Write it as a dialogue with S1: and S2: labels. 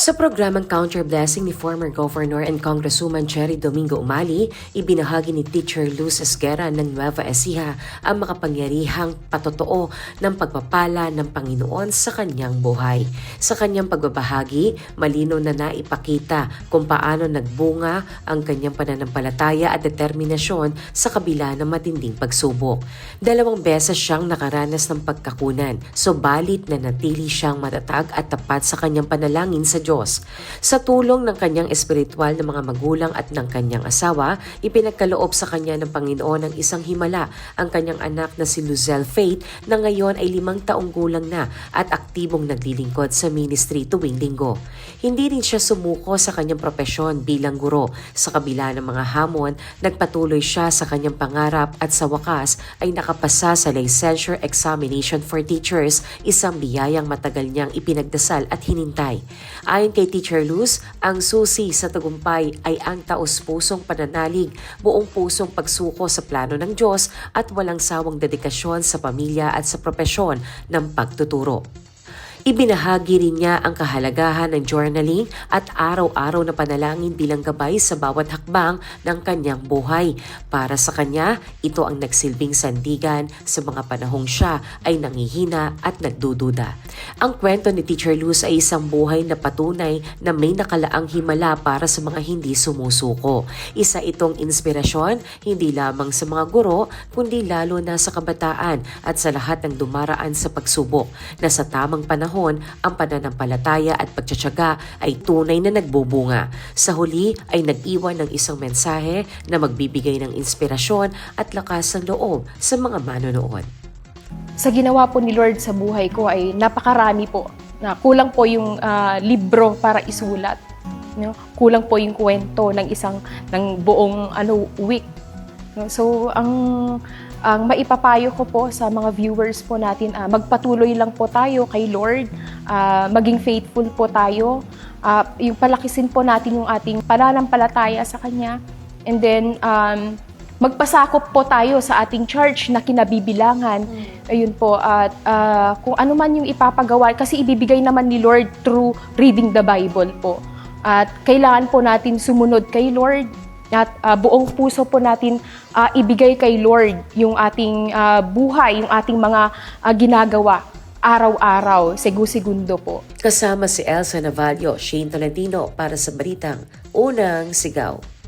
S1: Sa programang Counter Blessing ni former Governor and Congresswoman Cherry Domingo Umali, ibinahagi ni Teacher Luz Esguera ng Nueva Ecija ang makapangyarihang patotoo ng pagpapala ng Panginoon sa kanyang buhay. Sa kanyang pagbabahagi, malino na naipakita kung paano nagbunga ang kanyang pananampalataya at determinasyon sa kabila ng matinding pagsubok. 2 beses siyang nakaranas ng pagkakunan, subalit na natili siyang matatag at tapat sa kanyang panalangin sa Diyos. Sa tulong ng kanyang espiritual na mga magulang at ng kanyang asawa, ipinagkaloob sa kanya ng Panginoon ang isang himala, ang kanyang anak na si Luzelle Faith na ngayon ay 5 taong gulang na at aktibong naglilingkod sa ministry tuwing linggo. Hindi rin siya sumuko sa kanyang propesyon bilang guro. Sa kabila ng mga hamon, nagpatuloy siya sa kanyang pangarap at sa wakas ay nakapasa sa licensure examination for teachers, isang biyayang matagal niyang ipinagdasal at hinintay. Ayon kay Teacher Luz, ang susi sa tagumpay ay ang taos-pusong pananalig, buong pusong pagsuko sa plano ng Diyos at walang sawang dedikasyon sa pamilya at sa propesyon ng pagtuturo. Ibinahagi rin niya ang kahalagahan ng journaling at araw-araw na panalangin bilang gabay sa bawat hakbang ng kanyang buhay. Para sa kanya, ito ang nagsilbing sandigan sa mga panahong siya ay nangihina at nagdududa. Ang kwento ni Teacher Luz ay isang buhay na patunay na may nakalaang himala para sa mga hindi sumusuko. Isa itong inspirasyon hindi lamang sa mga guro kundi lalo na sa kabataan at sa lahat ng dumaraan sa pagsubok na sa tamang panahon ang pananampalataya at pagtsatsaga ay tunay na nagbubunga. Sa huli ay nag-iwan ng isang mensahe na magbibigay ng inspirasyon at lakas ng loob sa mga manonood.
S2: Sa ginawa po ni Lord sa buhay ko ay napakarami po. Na kulang po yung libro para isulat. No? Kulang po yung kwento ng buong week. No? So ang maipapayo ko po sa mga viewers po natin, magpatuloy lang po tayo kay Lord, maging faithful po tayo, yung palakisin po natin yung ating pananampalataya sa Kanya, and then magpasakop po tayo sa ating church na kinabibilangan. Ayun po, at kung ano man yung ipapagawa, kasi ibibigay naman ni Lord through reading the Bible po. At kailangan po natin sumunod kay Lord, at buong puso po natin ibigay kay Lord yung ating buhay, yung ating mga ginagawa araw-araw, segundo po.
S1: Kasama si Elsa Navallo, Shane Tolentino para sa Balitang Unang Sigaw.